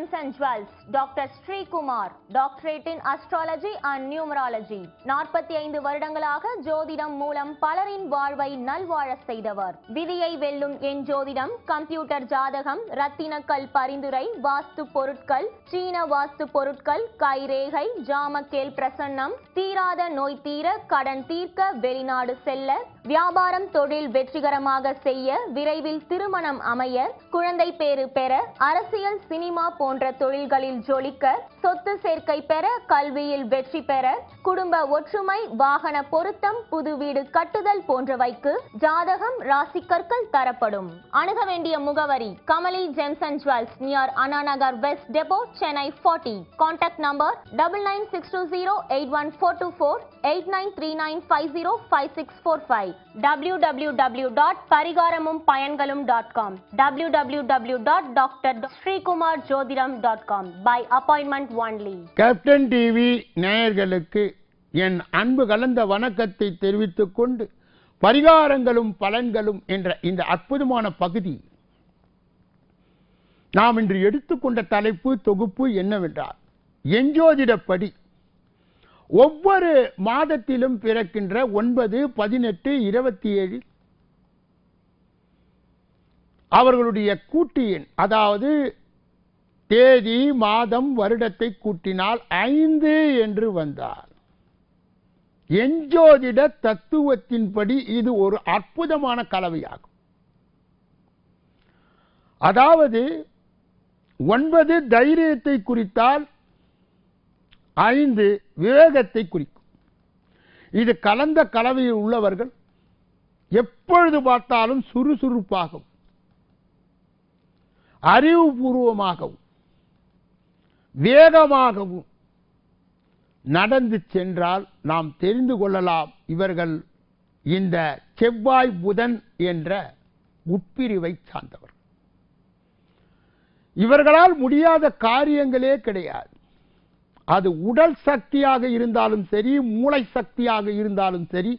Gems and Jewels, Dr. Sri Kumar, Doctorate in Astrology and Numerology. 45 வருடங்களாக ஜோதிடம் மூலம் பலரின் வாழ்வை நல்வாழ செய்தவர். விதியை வெல்லும் என் ஜோதிடம், கம்ப்யூட்டர் ஜாதகம், ரத்தினக்கல் பரிந்துரை, வாஸ்து பொருட்கள், சீன வாஸ்து பொருட்கள், கைரேகை, ஜாமக்கேல் பிரசன்னம், தீராத நோய் தீர, கடன் தீர்க்க, வெளிநாடு செல்ல, வியாபாரம் தொழில் வெற்றிகரமாக செய்ய, விரைவில் திருமணம் அமைய, குழந்தை பேறு பெற, அரசியல் சினிமா போன்ற தொழில்களில் ஜொலிக்க, சொத்து சேர்க்கை பெற, கல்வியில் வெற்றி பெற, குடும்ப ஒற்றுமை, வாகன பொருத்தம், புது வீடு கட்டுதல் போன்றவைக்கு ஜாதகம் ராசிக்கற்கள் தரப்படும். அணுக வேண்டிய முகவரி Kamali gems and jewels near Anna Nagar west depot, Chennai 40. Contact number 9962081424 8939505645 www.parigaramum-payangalum.com www.drsrikumarjodhiram.com by appointment only. Captain TV நேயர்களுக்கு என் அன்பு கலந்த வணக்கத்தை தெரிவித்துக் கொண்டு, பரிகாரங்களும் பலன்களும் என்ற இந்த அற்புதமான பகுதி நாம் இன்று எடுத்துக்கொண்ட தலைப்பு தொகுப்பு என்னவென்றால், எஞ்சோதிடப்படி ஒவ்வொரு மாதத்திலும் பிறக்கின்ற 9, 18, 27 அவர்களுடைய கூட்டு எண், அதாவது தேதி, மாதம், வருடத்தை கூட்டினால் 5 என்று வந்தார். எஞ்சோதிட தத்துவத்தின்படி இது ஒரு அற்புதமான கலவையாகும். அதாவது 9 தைரியத்தை குறித்தால் 5 விவேகத்தை குறிக்கும். இது கலந்த கலவையில் உள்ளவர்கள் எப்பொழுது பார்த்தாலும் சுறுசுறுப்பாகவும் அறிவுபூர்வமாகவும் வேகமாகவும் நடந்து சென்றால் நாம் தெரிந்து கொள்ளலாம், இவர்கள் இந்த செவ்வாய் புதன் என்ற உட்பிரிவை சார்ந்தவர். இவர்களால் முடியாத காரியங்களே கிடையாது. அது உடல் சக்தியாக இருந்தாலும் சரி, மூளை சக்தியாக இருந்தாலும் சரி,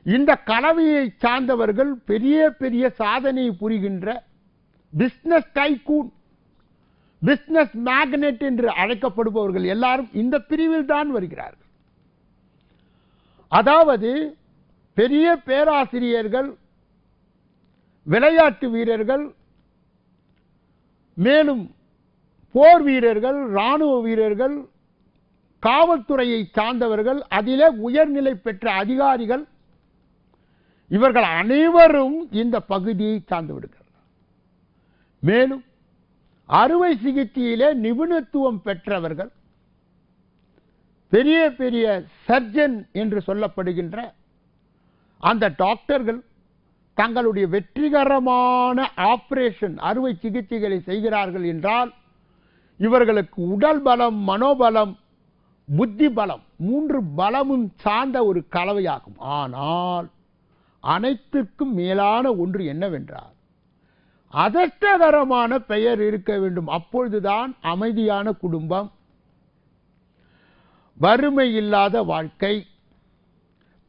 இந்த கலவையை சார்ந்தவர்கள் பெரிய பெரிய சாதனை புரிகின்ற பிசினஸ் டைகூன், பிசினஸ் மேக்னெட் என்று அழைக்கப்படுபவர்கள் எல்லாரும் இந்த பிரிவில் தான் வருகிறார்கள். அதாவது பெரிய பேராசிரியர்கள், விளையாட்டு வீரர்கள், மேலும் போர் வீரர்கள், இராணுவ வீரர்கள், காவல்துறையை சார்ந்தவர்கள், அதிலே உயர்நிலை பெற்ற அதிகாரிகள், இவர்கள் அனைவரும் இந்த பகுதியை சார்ந்து விடுகிறார்கள். மேலும் அறுவை சிகிச்சையிலே நிபுணத்துவம் பெற்றவர்கள், பெரிய பெரிய சர்ஜன் என்று சொல்லப்படுகின்ற அந்த டாக்டர்கள் தங்களுடைய வெற்றிகரமான ஆபரேஷன் அறுவை சிகிச்சைகளை செய்கிறார்கள் என்றால், இவர்களுக்கு உடல் பலம், மனோபலம், புத்தி பலம், 3 பலமும் சார்ந்த ஒரு கலவையாகும். ஆனால் அனைத்திற்கும் மேலான ஒன்று என்னவென்றால், அதிர்ஷ்டகரமான பெயர் இருக்க வேண்டும். அப்பொழுதுதான் அமைதியான குடும்பம், வறுமை இல்லாத வாழ்க்கை,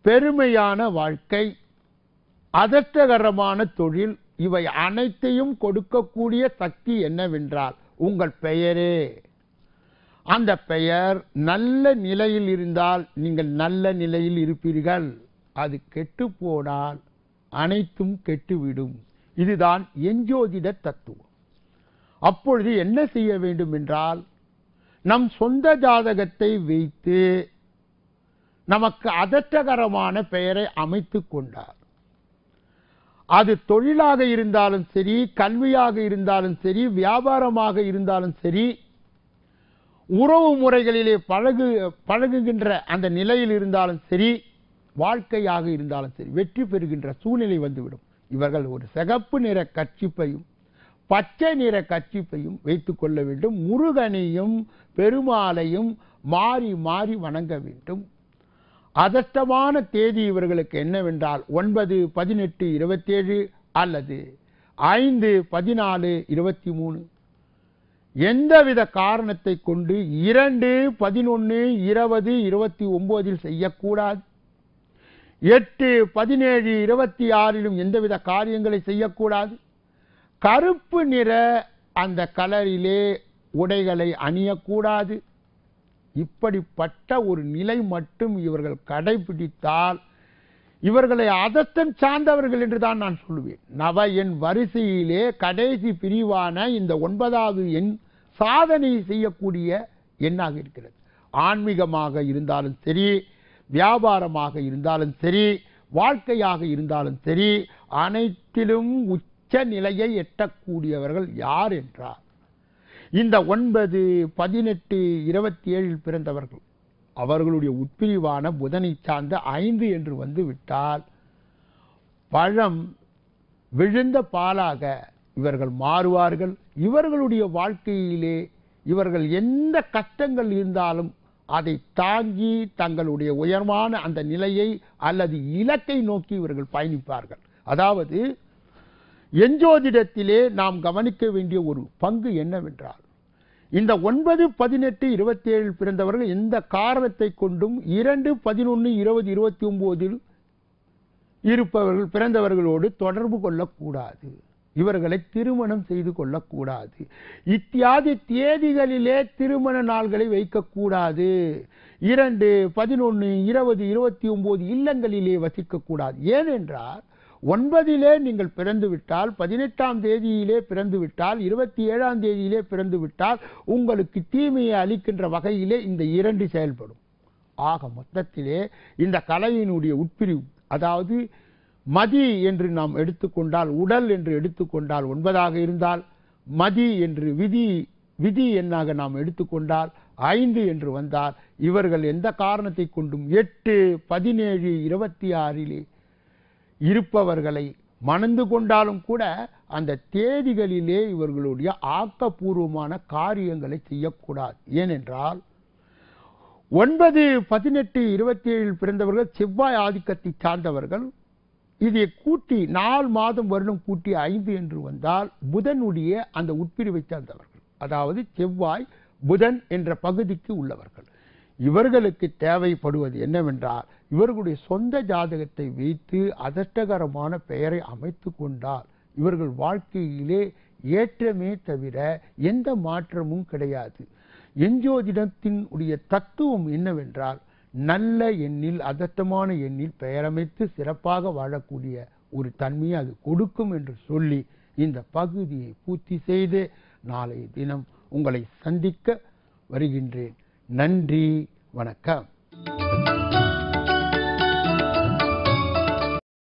பெருமையான வாழ்க்கை, அதிர்ஷ்டகரமான தொழில், இவை அனைத்தையும் கொடுக்கக்கூடிய சக்தி என்னவென்றால் உங்கள் பெயரே. அந்த பெயர் நல்ல நிலையில் இருந்தால் நீங்கள் நல்ல நிலையில் இருப்பீர்கள். அது கெட்டு போனால் அனைத்தும் கெட்டுவிடும். இதுதான் எஞ்சோதிட தத்துவம். அப்பொழுது என்ன செய்ய வேண்டும் என்றால், நம் சொந்த ஜாதகத்தை வைத்து நமக்கு அதிர்ஷ்டகரமான பெயரை அமைத்து கொண்டார். அது தொழிலாக இருந்தாலும் சரி, கல்வியாக இருந்தாலும் சரி, வியாபாரமாக இருந்தாலும் சரி, உறவு முறைகளிலே பழகுகின்ற அந்த நிலையில் இருந்தாலும் சரி, வாழ்க்கையாக இருந்தாலும் சரி, வெற்றி பெறுகின்ற சூழ்நிலை வந்துவிடும். இவர்கள் ஒரு சிகப்பு நிற கர்ச்சீப்பையும் பச்சை நிற கர்ச்சீப்பையும் வைத்துக் கொள்ள வேண்டும். முருகனையும் பெருமாளையும் மாறி மாறி வணங்க வேண்டும். அதிர்ஷ்டமான தேதி இவர்களுக்கு என்னவென்றால் 9, 18, 27 அல்லது 5, 14, 23. எந்தவித காரணத்தை கொண்டு 2, 11, 20, 29 செய்யக்கூடாது. 8, 17, 26 எந்தவித காரியங்களை செய்யக்கூடாது. கருப்பு நிற அந்த கலரிலே உடைகளை அணியக்கூடாது. இப்படிப்பட்ட ஒரு நிலை மட்டும் இவர்கள் கடைபிடித்தால் இவர்களை அதத்தம் சார்ந்தவர்கள் என்றுதான் நான் சொல்லுவேன். நவ எண் வரிசையிலே கடைசி பிரிவான இந்த 9வது எண் சாதனை செய்யக்கூடிய எண்ணாக இருக்கிறது. ஆன்மீகமாக இருந்தாலும் சரி, வியாபாரமாக இருந்தாலும் சரி, வாழ்க்கையாக இருந்தாலும் சரி, அனைத்திலும் உச்ச நிலையை எட்டக்கூடியவர்கள் யார் என்றார் இந்த 9, 18, 27 பிறந்தவர்கள். அவர்களுடைய உட்பிரிவான புதனை சார்ந்த 5 என்று வந்து விட்டால் பழம் விழுந்த பாலாக இவர்கள் மாறுவார்கள். இவர்களுடைய வாழ்க்கையிலே இவர்கள் எந்த கஷ்டங்கள் இருந்தாலும் அதை தாங்கி தங்களுடைய உயர்வான அந்த நிலையை அல்லது இலக்கை நோக்கி இவர்கள் பயணிப்பார்கள். அதாவது எஞ்சோதிடத்திலே நாம் கவனிக்க வேண்டிய ஒரு பங்கு என்னவென்றால், இந்த 9, 18, 27 பிறந்தவர்கள் எந்த காரணத்தை கொண்டும் 2, 11, 20, 29 இருப்பவர்கள் பிறந்தவர்களோடு தொடர்பு கொள்ளக்கூடாது. இவர்களை திருமணம் செய்து கொள்ளக்கூடாது. இத்தியாதி தேதிகளிலே திருமண நாள்களை வைக்கக்கூடாது. 2, 11, 20, 29 இல்லங்களிலே வசிக்கக்கூடாது. ஏனென்றால் 9 நீங்கள் பிறந்து விட்டால், 18ஆம் தேதியிலே பிறந்து விட்டால், 27ஆம் தேதியிலே பிறந்து விட்டால் உங்களுக்கு தீமையை அளிக்கின்ற வகையிலே இந்த 2 செயல்படும். ஆக மொத்தத்திலே இந்த கலையினுடைய உட்பிரிவு, அதாவது மதி என்று நாம் எடுத்துக்கொண்டால், உடல் என்று எடுத்துக்கொண்டால் 9ஆக இருந்தால், மதி என்று விதி எண்ணாக நாம் எடுத்துக்கொண்டால் 5 என்று வந்தால், இவர்கள் எந்த காரணத்தை கொண்டும் 8, 17, 26 இருப்பவர்களை மணந்து கொண்டாலும் கூட அந்த தேதிகளிலே இவர்களுடைய ஆக்கப்பூர்வமான காரியங்களை செய்யக்கூடாது. ஏனென்றால் 9, 18, 27 பிறந்தவர்கள் செவ்வாய் ஆதிக்கத்தை சார்ந்தவர்கள். இதை கூட்டி 4 மாதம் வருடம் கூட்டி 5 என்று வந்தால் புதனுடைய அந்த உட்பிரிவை சார்ந்தவர்கள், அதாவது செவ்வாய் புதன் என்ற பகுதிக்கு உள்ளவர்கள். இவர்களுக்கு தேவைப்படுவது என்னவென்றால், இவர்களுடைய சொந்த ஜாதகத்தை வைத்து அதிர்ஷ்டகரமான பெயரை அமைத்து கொண்டால் இவர்கள் வாழ்க்கையிலே ஏற்றமே தவிர எந்த மாற்றமும் கிடையாது. எஞ்சோதிடத்தின் உடைய தத்துவம் என்னவென்றால், நல்ல எண்ணில் அதிர்ஷ்டமான எண்ணில் பெயரமைத்து சிறப்பாக வாழக்கூடிய ஒரு தன்மையை அது கொடுக்கும் என்று சொல்லி இந்த பகுதியை பூர்த்தி செய்து நாளைய தினம் உங்களை சந்திக்க வருகின்றேன். நன்றி, வணக்கம்.